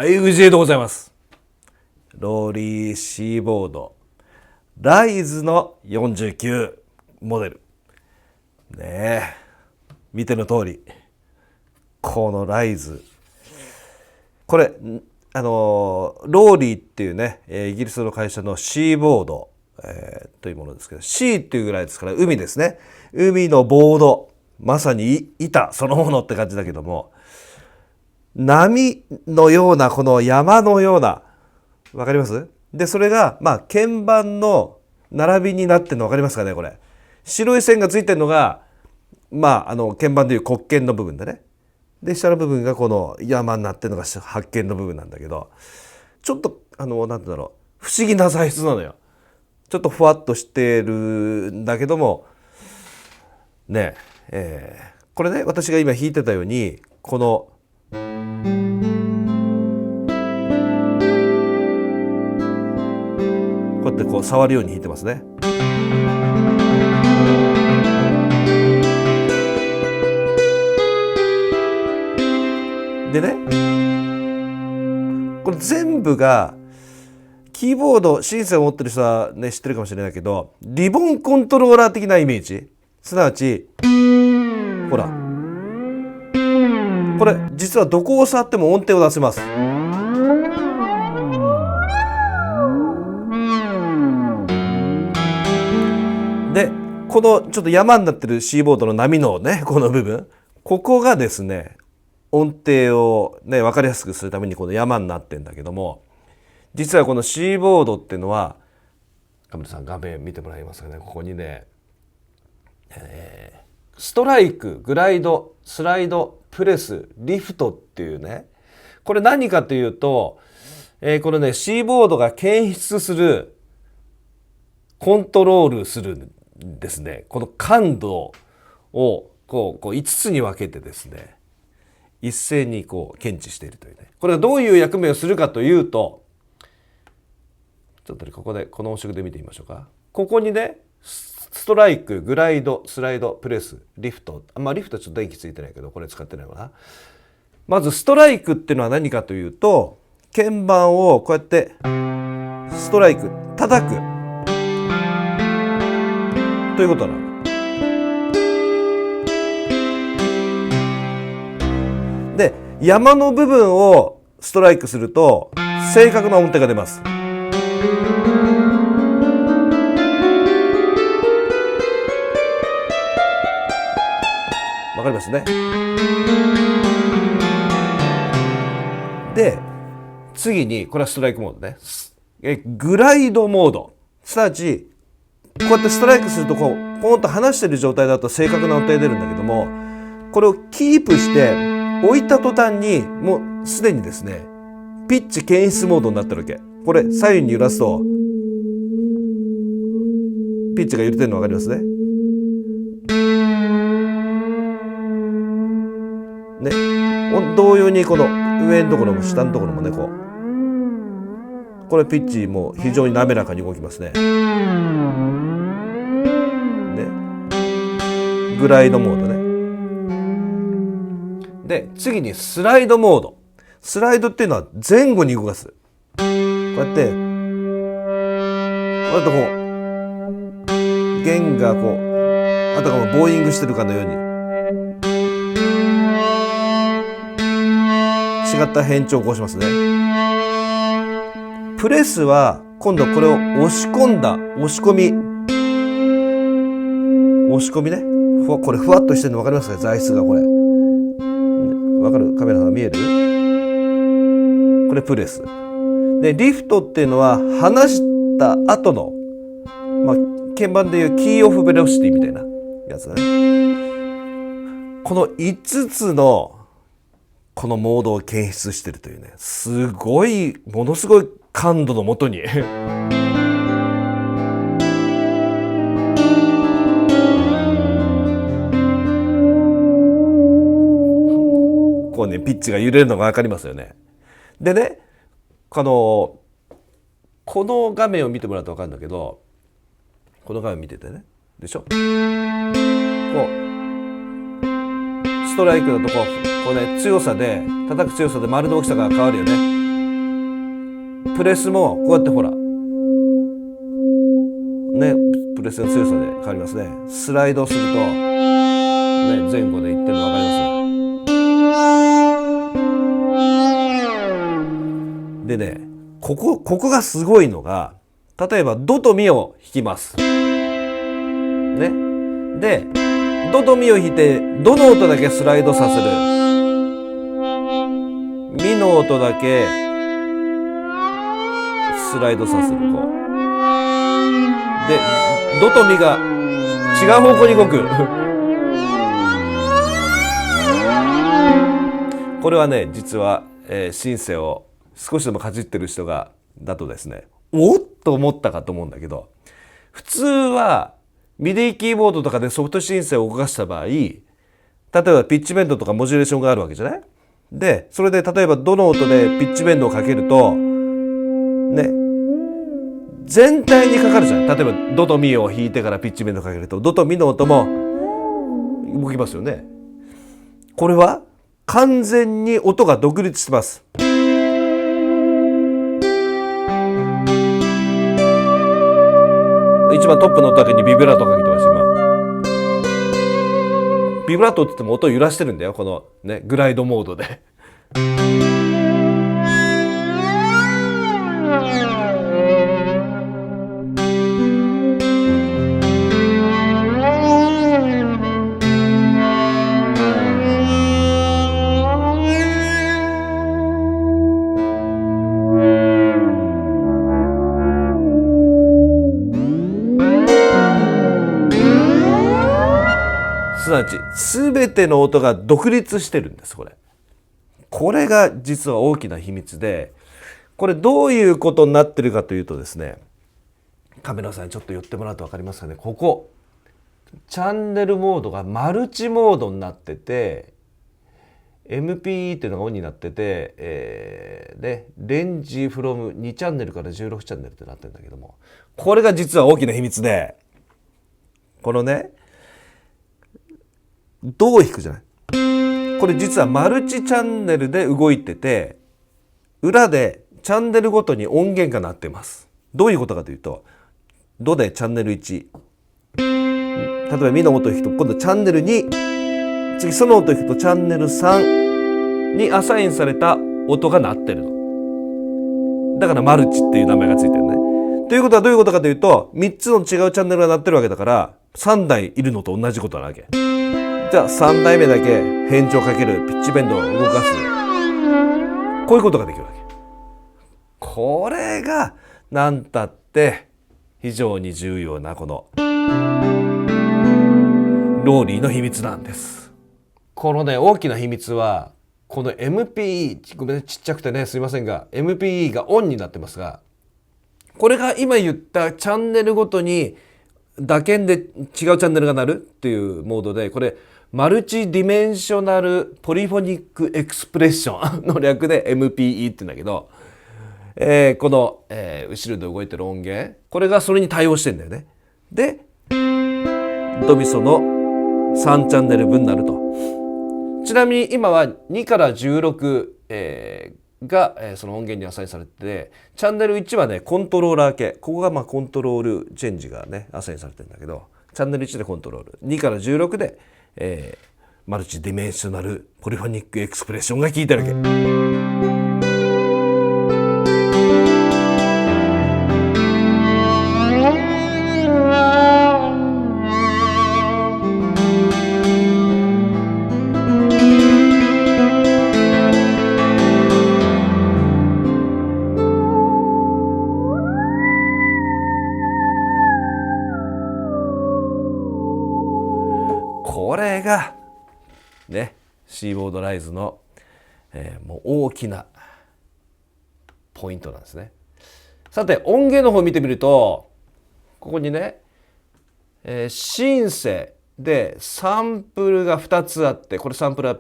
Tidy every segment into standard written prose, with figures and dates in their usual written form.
はい、藤江でございます。ローリーシーボードライズの49モデルねえ、見ての通りこのライズ、これローリーっていうね、イギリスの会社のシーボード、というものですけど、シーっていうぐらいですから海ですね。海のボード、まさに板そのものって感じだけども、波のような、この山のような、わかります？でそれが鍵盤の並びになってるの分かりますかね。これ白い線がついてるのが鍵盤でいう黒鍵の部分でね、で下の部分がこの山になってるのが白鍵の部分なんだけど、ちょっとなんてだろう、不思議な材質なのよ。ちょっとふわっとしてるんだけどもね、これね、私が今弾いてたようにこのこうやってこう触るように弾いてますね。でね、これ全部がキーボード、シンセを持ってる人はね知ってるかもしれないけど、リボンコントローラー的なイメージ。すなわちほら、これ実はどこを触っても音程を出せます。でこのちょっと山になってるシーボードの波のね、この部分、ここがですね音程をね分かりやすくするためにこの山になってるんだけども、実はこのシーボードっていうのは、カメラさん画面見てもらえますかね。ここにね、ストライク、グライド、スライド、プレス、リフトっていうね、これ何かというと、これねシーボードが検出する、コントロールするんですね。この感度をこう5つに分けてですね、一斉にこう検知しているというね。これがどういう役目をするかというと、ちょっとねここでこの音色で見てみましょうか。ここにねストライク、グライド、スライド、プレス、リフト、リフトちょっと電気ついてないけどこれ使ってないのかな。まずストライクっていうのは何かというと、鍵盤をこうやってストライク、叩くということなの。で山の部分をストライクすると正確な音程が出ます。わかりますね。で次にこれはストライクモードね。グライドモード、すなわちこうやってストライクするとこうポンと離している状態だと正確な音程出るんだけども、これをキープして置いた途端にもうすでにですねピッチ検出モードになってるわけ。これ左右に揺らすとピッチが揺れてるの分かりますね。同様にこの上のところも下のところもね、これピッチも非常に滑らかに動きますね。グライドモードね。で次にスライドモード。スライドっていうのは前後に動かす。こうやってこう弦がこうあたかもボーイングしてるかのように違った変調を起こしますね。プレスは今度これを押し込んだ、押し込みね。これふわっとしてるの分かりますか？材質がこれ分かる？カメラが見える？これプレスで、リフトっていうのは離した後の、鍵盤でいうキーオフベロシティみたいなやつだね。この5つのこのモードを検出してるというね、すごい、ものすごい感度のもとにこうねピッチが揺れるのが分かりますよね。でね、この画面を見てもらうと分かるんだけど、この画面見ててね、でしょ、こうストライクだとこうね、強さで叩く強さで丸の大きさが変わるよね。プレスもこうやってほらね、プレスの強さで変わりますね。スライドすると、ね、前後でいってるの分かります？でね、ここがすごいのが、例えばドとミを弾きます。ね。で、ドとミを弾いて、ドの音だけスライドさせる。ミの音だけスライドさせる。こう。で、ドとミが違う方向に動く。これはね、実は、シンセを少しでもかじってる人だとですね、おっと思ったかと思うんだけど、普通はミディキーボードとかでソフトシンセを動かした場合、例えばピッチベンドとかモジュレーションがあるわけじゃない？で、それで例えばどの音でピッチベンドをかけると、ね、全体にかかるじゃん。例えばドとミを弾いてからピッチベンドをかけると、ドとミの音も動きますよね。これは完全に音が独立してます。一番トップの音だけにビブラートをかけてます今。ビブラートって言っても音を揺らしてるんだよ、このねグライドモードで。すなわち全ての音が独立してるんです。これが実は大きな秘密で、これどういうことになってるかというとですね、カメラさんにちょっと寄ってもらうと分かりますかね。ここチャンネルモードがマルチモードになってて、 MPE っていうのがオンになってて、でレンジフロム2チャンネルから16チャンネルってなってるんだけども、これが実は大きな秘密で、このねどう弾くじゃない。これ実はマルチチャンネルで動いてて、裏でチャンネルごとに音源が鳴ってます。どういうことかというと、ドでチャンネル1、例えばミの音を弾くと今度チャンネル2、次その音を弾くとチャンネル3にアサインされた音が鳴ってるの。だからマルチっていう名前がついてるね。ということはどういうことかというと、3つの違うチャンネルが鳴ってるわけだから、3台いるのと同じことなわけ。じゃあ3台目だけ変調かける、ピッチベンドを動かす、こういうことができるわけ。これが何たって非常に重要なこのローリーの秘密なんです。このね大きな秘密はこの MPE、 ごめんねちっちゃくてねすいませんが、 MPE がオンになってますが、これが今言ったチャンネルごとに打鍵で違うチャンネルが鳴るっていうモードで、これマルチディメンショナルポリフォニックエクスプレッションの略で MPE って言うんだけど、この、後ろで動いてる音源、これがそれに対応してんだよね。でドミソの3チャンネル分になると。ちなみに今は2から16、が、その音源にアサインされてて、チャンネル1はねコントローラー系、ここがまあコントロールチェンジがねアサインされてるんだけど、チャンネル1でコントロール、2から16で、マルチディメンショナルポリフォニックエクスプレッションが効いてるわけ。これがねシーボードライズの、もう大きなポイントなんですね。さて音源の方を見てみると、ここにね、シンセでサンプルが2つあって、これサンプルは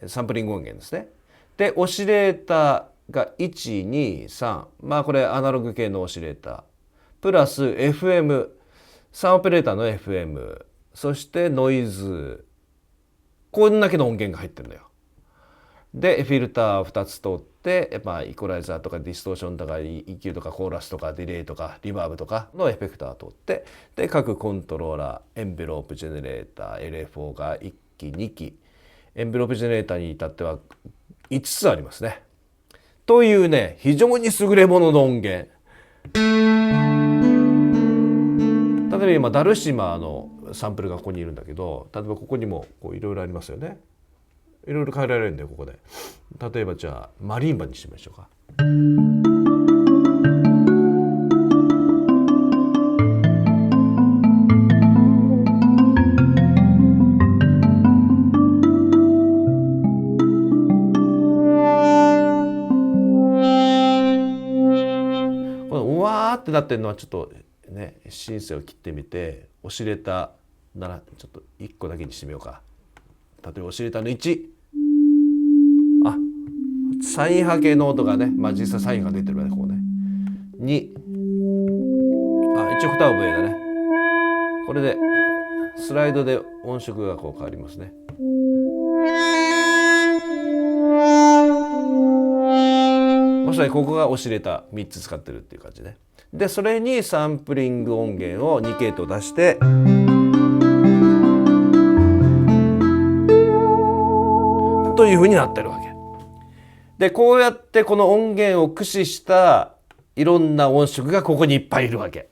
サンプリング音源ですね。でオシレーターが123、まあこれアナログ系のオシレータープラス FM、 サンオペレーターの FM、そしてノイズ、こんだけの音源が入ってるんだよ。でフィルターを2つ通って、イコライザーとかディストーションとか EQ とかコーラスとかディレイとかリバーブとかのエフェクターを通って、で各コントローラー、エンベロープジェネレーター LFO が1機2機、エンベロープジェネレーターに至っては5つありますね。というね、非常に優れものの音源。例えば今ダルシマーのサンプルがここにいるんだけど、例えばここにもいろいろありますよね。いろいろ変えられるんだよここで。例えばじゃあマリンバにしてみましょうか。このうわーってなってるのはちょっとね、シンセを切ってみてオシレーターならちょっと1個だけにしてみようか。例えばオシレーターの1、サイン波形の音がね、実際サインが出てるわね、ここね。2、一応2オブ A だね。これでスライドで音色が変わりますね。まさにここがオシレーター3つ使ってるっていう感じね。でそれにサンプリング音源を2系統出してというふうになってるわけで、こうやってこの音源を駆使したいろんな音色がここにいっぱいいるわけ。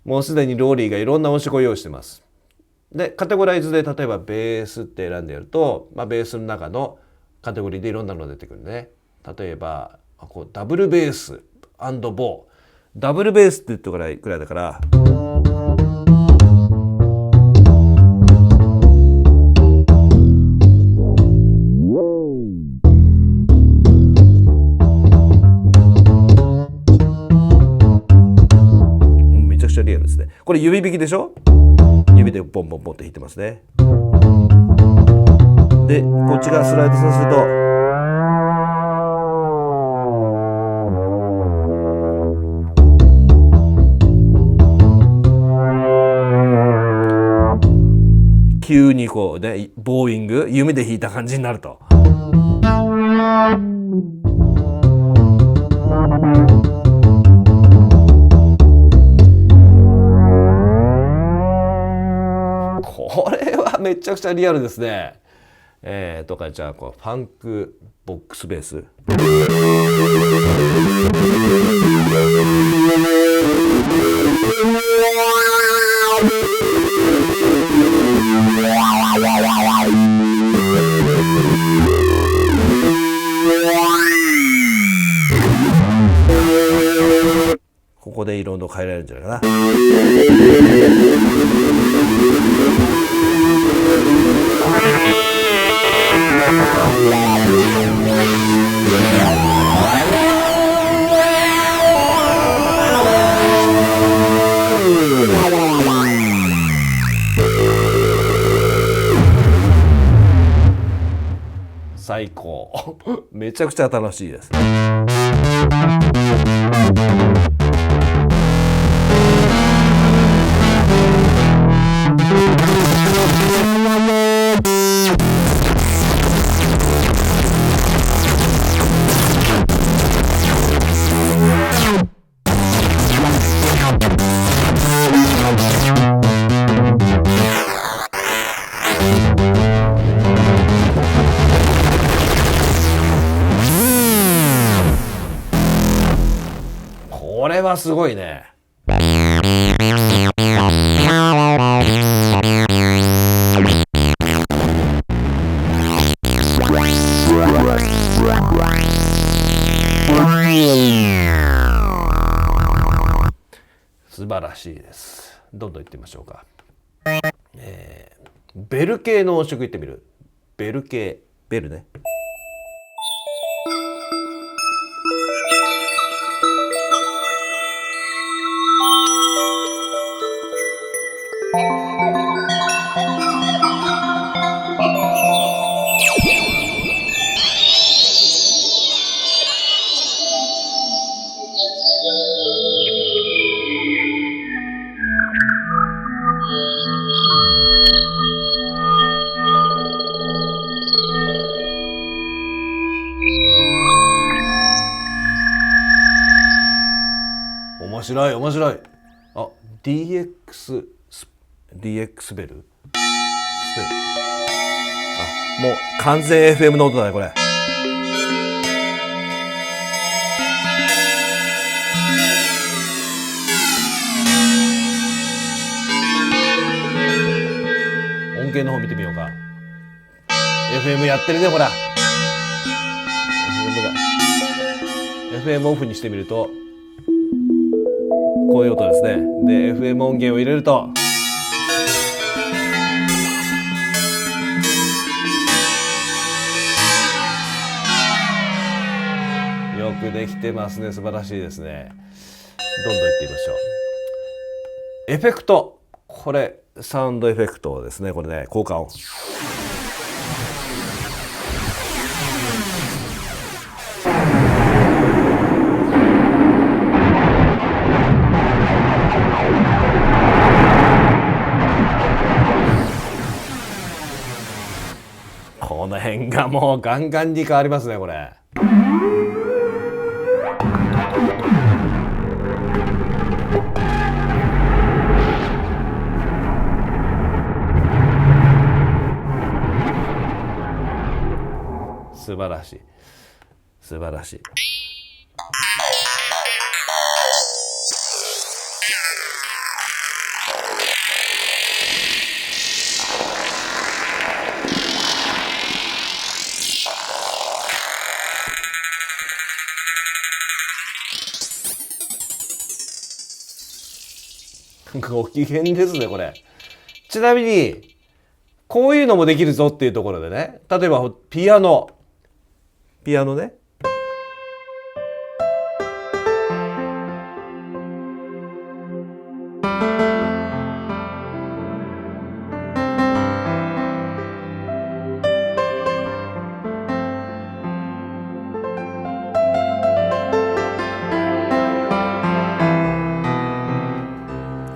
もうすでにローリーがいろんな音色を用意してます。でカテゴライズで例えばベースって選んでやると、ベースの中のカテゴリーでいろんなのが出てくるね。例えばダブルベース&ボー、ダブルベースって言ったくらいだからめちゃくちゃリアルですね。これ指弾きでしょ。指でボンボンボンって弾いてますね。でこっち側スライドさせると急にボーイング弓で弾いた感じになると。これはめちゃくちゃリアルですね。とかじゃあファンクボックスベース。ここでいろいろ変えられるんじゃないかな。最高。めちゃくちゃ楽しいです。これはすごいね。素晴らしいです。どんどんいってみましょうか。ベル系の音色いってみる。ベル系、ベルね。白い面白い。あ、DX ベル、あ、もう完全 FM の音だねこれ。音源の方見てみようか。 FM やってるねほら。 FM オフにしてみるとこういう音ですね。で FM 音源を入れるとよくできてますね。素晴らしいですね。どんどんいってみましょう。エフェクト、これサウンドエフェクトですね。これね、効果音。この辺がもうガンガンに変わりますねこれ。素晴らしい素晴らしい。ご機嫌ですねこれ。ちなみにこういうのもできるぞっていうところでね、例えばピアノね、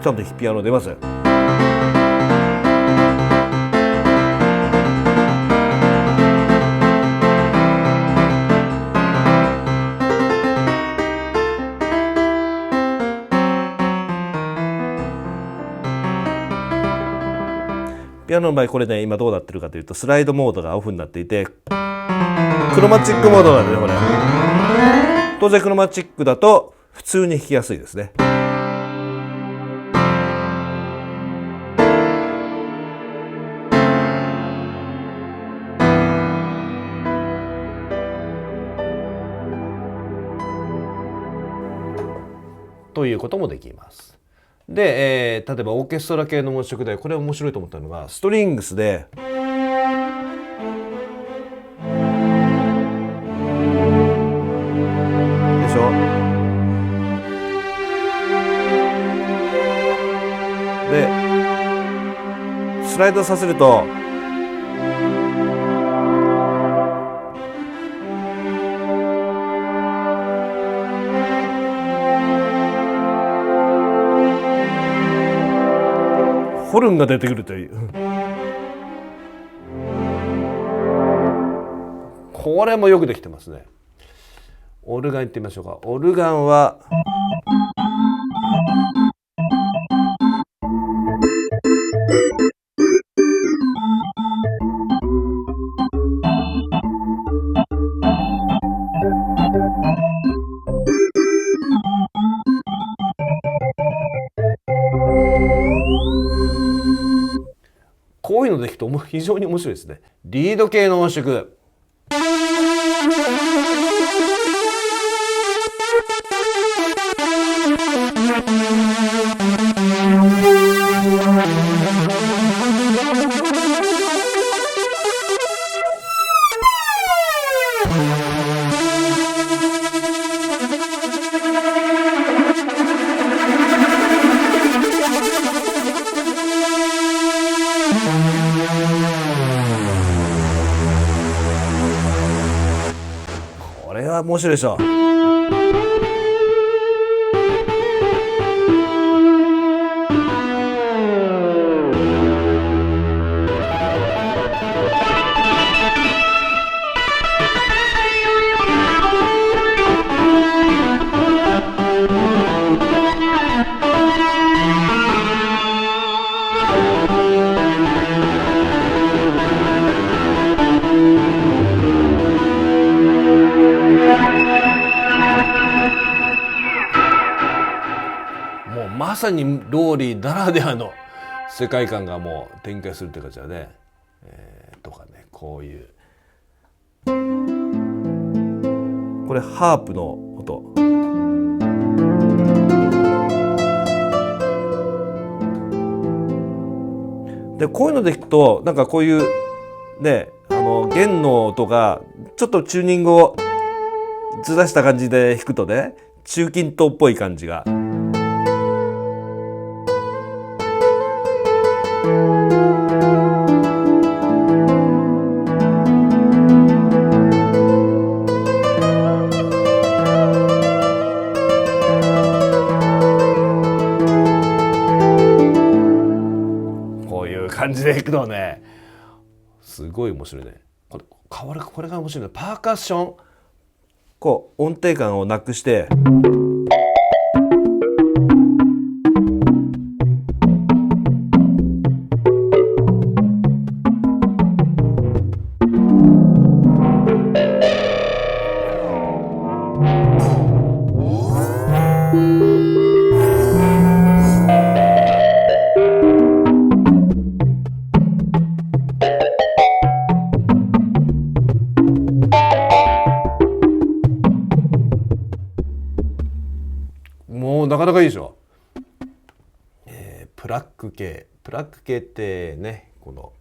ちゃんとピアノ出ます。ピアノの場合これね、今どうなってるかというとスライドモードがオフになっていて、クロマチックモードなんでねこれ。当然クロマチックだと普通に弾きやすいですね。ということもできます。で、例えばオーケストラ系の音色でこれ面白いと思ったのがストリングスででしょ。でスライドさせるとホルンが出てくるという。これもよくできてますね。オルガン行ってみましょうか。オルガンはこういうのできると非常に面白いですね。リード系の音色。これは面白いでしょ。さにローリーならではの世界観がもう展開するって感じだね、とかね、こういうこれハープの音で、こういうのでいくとなんかこういうね、弦の音がちょっとチューニングをずらした感じで弾くとね、中近東っぽい感じがこういう感じでいくのね、すごい面白いね。これが面白いね。パーカッション、こう音程感をなくしてもうなかなかいいでしょ。プラック系ってね、この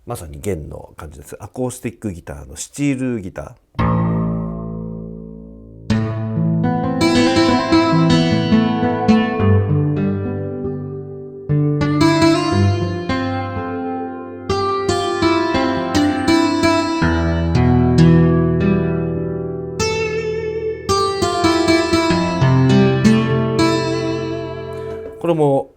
まさに弦の感じです。アコースティックギターのスチールギター。これも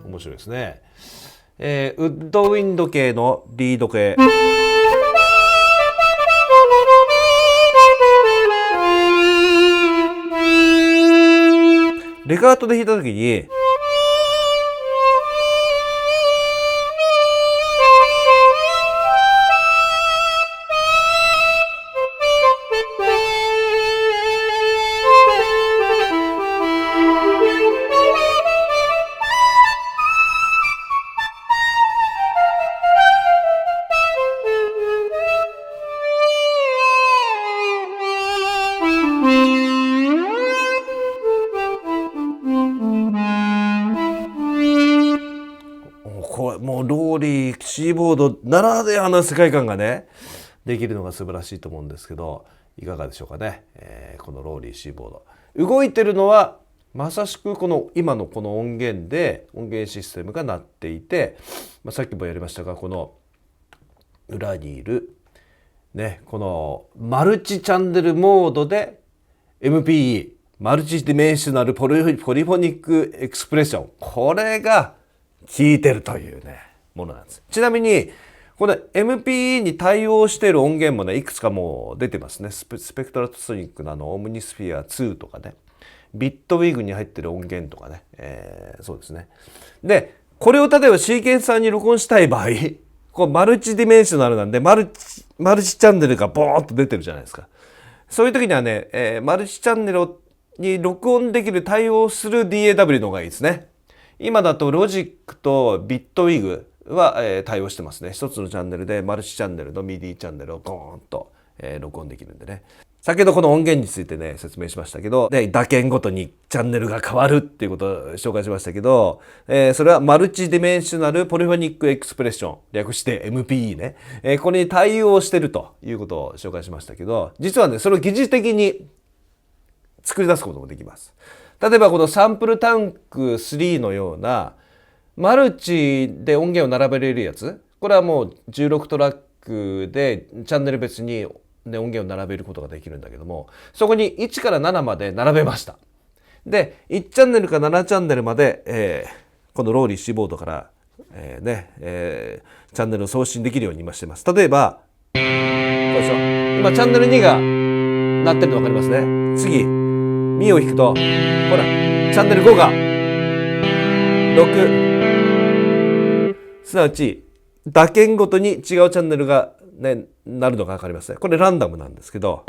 面白いですね。ウッドウィンド系のリード系。レガートで弾いた時にもうローリーキーボードならではの世界観がねできるのが素晴らしいと思うんですけど、いかがでしょうかね。このローリーシーボード動いてるのはまさしくこの今のこの音源で音源システムが鳴っていて、さっきもやりましたが、この裏にいるね、このマルチチャンネルモードで MPE マルチディメンショナルポリフォニックエクスプレッション、これが効いてるというねものなんです。ちなみにこの MPE に対応している音源もねいくつかもう出てますね。スペクトラソニックのオムニスフィア2とかね、ビットウィグに入ってる音源とかね、そうですね。でこれを例えばシーケンサーに録音したい場合、こうマルチディメンショナルなんでマルチチャンネルがボーンと出てるじゃないですか。そういう時にはね、マルチチャンネルに録音できる対応する DAW の方がいいですね。今だとロジックとビットウィグは、対応してますね。一つのチャンネルでマルチチャンネルの MIDI チャンネルをゴーンと、録音できるんでね。先ほどこの音源についてね説明しましたけど、打鍵ごとにチャンネルが変わるっていうことを紹介しましたけど、それはマルチディメンショナルポリフォニックエクスプレッション、略して MPE ね、これに対応してるということを紹介しましたけど、実はねそれを疑似的に作り出すこともできます。例えばこのサンプルタンク3のようなマルチで音源を並べれるやつ、これはもう16トラックでチャンネル別に音源を並べることができるんだけども、そこに1から7まで並べました。で1チャンネルから7チャンネルまで、このローリーシーボードから、チャンネルを送信できるように今してます。例えばこうでしょ、今チャンネル2が鳴ってるの分かりますね。次ミを弾くとほらチャンネル5が6、すなわち打鍵ごとに違うチャンネルが、ね、なるのが分かりますね。これランダムなんですけど、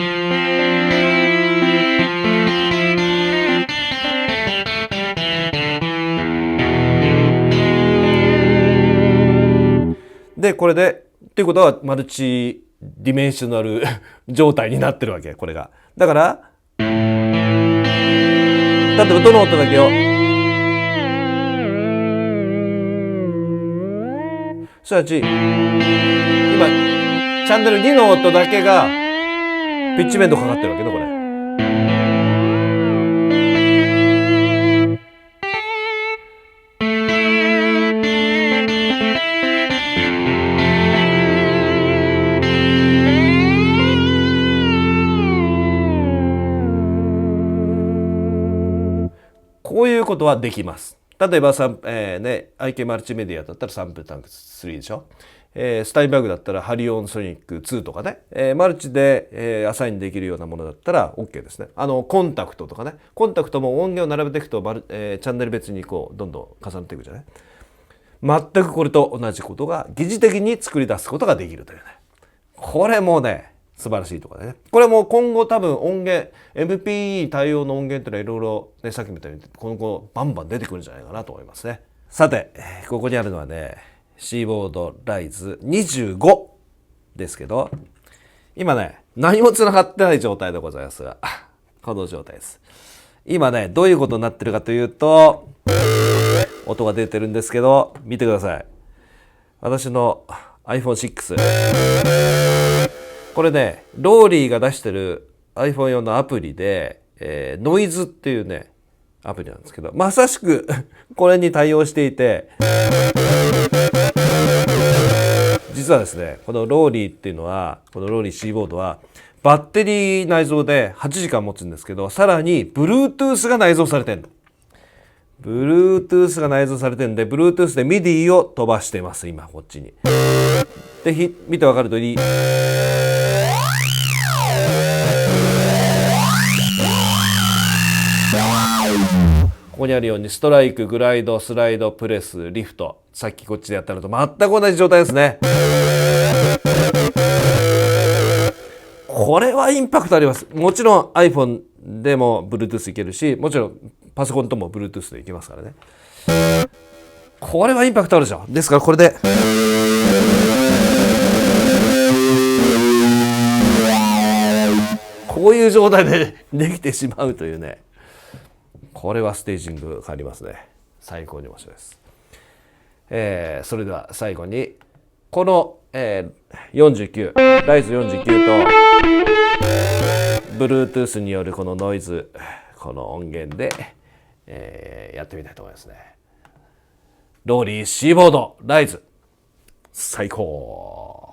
でこれでっていうことはマルチディメンショナル状態になってるわけ、これが。だから例えばどの音だけをすなわち今チャンネル2の音だけがピッチベンドかかってるわけね、これ。こういうことはできます。例えばIK マルチメディアだったらサンプルタンク3でしょ。スタインバーグだったらハリオンソニック2とかね、マルチで、アサインできるようなものだったら OK ですね。コンタクトとかね、コンタクトも音源を並べていくとチャンネル別にこうどんどん重なっていくじゃない。全くこれと同じことが疑似的に作り出すことができるというね。これもね素晴らしいところでね。これも今後多分音源 MPE 対応の音源っていうのはいろいろね、さっきみたいに今後バンバン出てくるんじゃないかなと思いますね。さてここにあるのはね、シーボードライズ25ですけど、今ね何もつながってない状態でございますが、この状態です。今ねどういうことになってるかというと、音が出てるんですけど、見てください。私の iPhone6、これねローリーが出してる iPhone 用のアプリで、ノイズっていうねアプリなんですけど、まさしくこれに対応していて、実はですねこのローリーっていうのは、このローリー C ボードはバッテリー内蔵で8時間持つんですけど、さらに Bluetooth が内蔵されてるの。Bluetooth が内蔵されてるんで、Bluetooth で MIDI を飛ばしています、今こっちに。で見てわかる通り、ここにあるようにストライク、グライド、スライド、プレス、リフト、さっきこっちでやったのと全く同じ状態ですね。これはインパクトあります。もちろん iPhone でも Bluetooth いけるし、もちろんパソコンとも Bluetooth でいけますからね。これはインパクトあるでしょ。ですからこれでこういう状態でできてしまうというね、これはステージング変わりますね。最高に面白いです。それでは最後にこの、49ライズ49と Bluetooth によるこのノイズ、この音源で、やってみたいと思いますね。ローリー C ボードライズ最高。